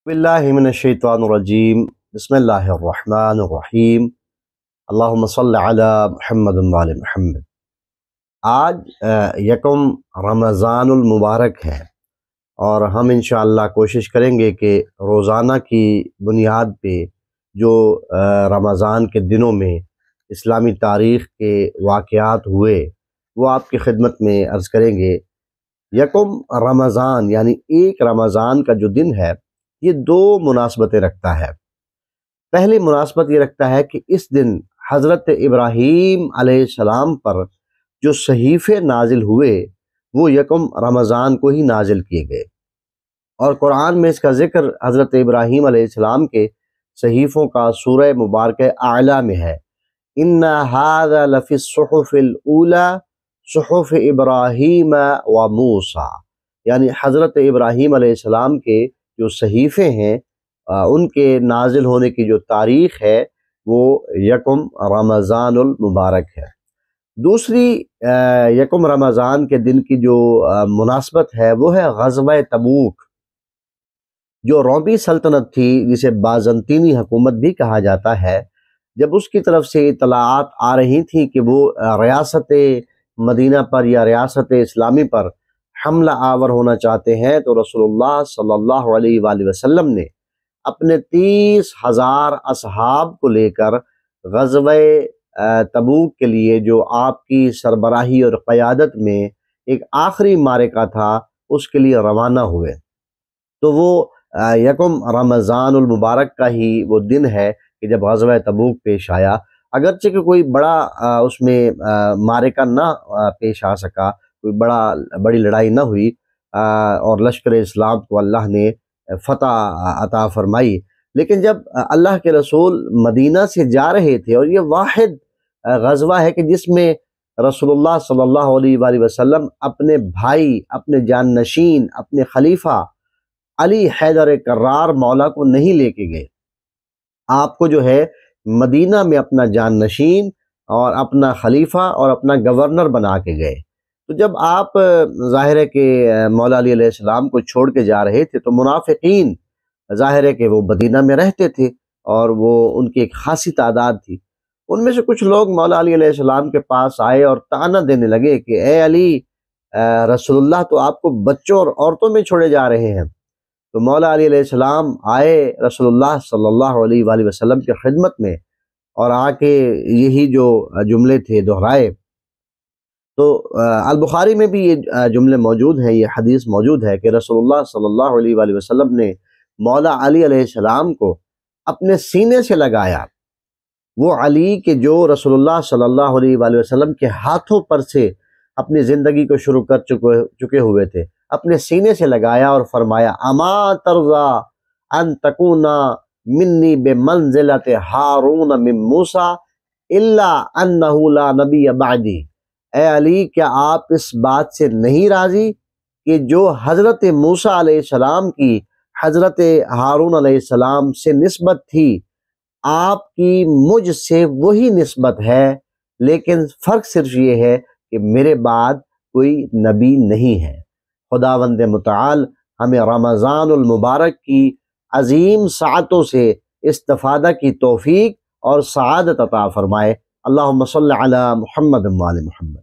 باللہ من الشیطان الرجیم بسم اللہ الرحمن الرحیم اللہم صل علی محمد وعلی محمد۔ آج یکم رمضان المبارک ہے اور ہم انشاءاللہ کوشش کریں گے کہ روزانہ کی بنیاد پہ جو رمضان کے دنوں میں اسلامی تاریخ کے واقعات ہوئے وہ آپ کی خدمت میں عرض کریں گے۔ یکم رمضان یعنی ایک رمضان کا جو دن ہے یہ دو مناسبتیں رکھتا ہے۔ پہلی مناسبت یہ رکھتا ہے کہ اس دن حضرت ابراہیم علیہ السلام پر جو صحیفے نازل ہوئے وہ یکم رمضان کو ہی نازل کیے گئے، اور قرآن میں اس کا ذکر حضرت ابراہیم علیہ السلام کے صحیفوں کا سورہ مبارکہ اعلیٰ میں ہے۔ ان ھذا لفی الصحف الاولی صحف ابراہیم و موسیٰ، یعنی حضرت ابراہیم علیہ السلام کے جو صحیفے ہیں ان کے نازل ہونے کی جو تاریخ ہے وہ یکم رمضان المبارک ہے۔ دوسری یکم رمضان کے دن کی جو مناسبت ہے وہ ہے غزوہ تبوک، جو رومی سلطنت تھی جسے بازنطینی حکومت بھی کہا جاتا ہے۔ جب اس کی طرف سے اطلاعات آ رہی تھیں کہ وہ ریاست مدینہ پر یا ریاست اسلامی پر حملہ آور ہونا چاہتے ہیں، تو رسول اللہ صلی اللہ علیہ وآلہ وسلم نے اپنے 30,000 اصحاب کو لے کر غزوہ تبوک کے لیے، جو آپ کی سربراہی اور قیادت میں ایک آخری معرکہ تھا، اس کے لیے روانہ ہوئے۔ تو وہ یکم رمضان المبارک کا ہی وہ دن ہے کہ جب غزوہ تبوک پیش آیا، اگرچہ کہ کوئی بڑا اس میں معرکہ نہ پیش آ سکا، کوئی بڑی لڑائی نہ ہوئی، اور لشکر اسلام کو اللہ نے فتح عطا فرمائی، لیکن جب اللہ کے رسول مدینہ سے جا رہے تھے، اور یہ واحد غزوہ ہے کہ جس میں رسول اللہ صلی اللہ علیہ وآلہ وسلم اپنے بھائی، اپنے جان نشین، اپنے خلیفہ علی حیدر کرار مولا کو نہیں لے کے گئے، آپ کو جو ہے مدینہ میں اپنا جان نشین اور اپنا خلیفہ اور اپنا گورنر بنا کے گئے۔ تو جب آپ ظاہر ہے کہ مولا علی علیہ السلام کو چھوڑ کے جا رہے تھے تو منافقین ظاہر ہے کہ وہ مدینہ میں رہتے تھے اور وہ ان کی ایک خاصی تعداد تھی۔ ان میں سے کچھ لوگ مولا علی علیہ السلام کے پاس آئے اور طعنہ دینے لگے کہ اے علی، رسول اللہ تو آپ کو بچوں اور عورتوں میں چھوڑے جا رہے ہیں۔ تو مولا علی علیہ السلام آئے رسول اللہ صلی اللہ علیہ وآلہ وسلم کی خدمت میں اور آ کے یہی جو جملے تھے دہرائے۔ تو البخاری میں بھی یہ جملے موجود ہیں، یہ حدیث موجود ہے کہ رسول اللہ صلی اللہ علیہ وآلہ وسلم نے مولا علی علیہ السلام کو اپنے سینے سے لگایا، وہ علی کے جو رسول اللہ صلی اللہ علیہ وآلہ وسلم کے ہاتھوں پر سے اپنی زندگی کو شروع کر چکے ہوئے تھے، اپنے سینے سے لگایا اور فرمایا اما ترضا ان تکون منی بمنزلۃ ہارون من موسیٰ الا انہ لا نبی بعدی۔ اے علی، کیا آپ اس بات سے نہیں راضی کہ جو حضرت موسیٰ علیہ السلام کی حضرت ہارون علیہ السلام سے نسبت تھی، آپ کی مجھ سے وہی نسبت ہے، لیکن فرق صرف یہ ہے کہ میرے بعد کوئی نبی نہیں ہے۔ خداوند متعال ہمیں رمضان المبارک کی عظیم ساعتوں سے استفادہ کی توفیق اور سعادت عطا فرمائے۔ اللہم صل علی محمد وعلی محمد۔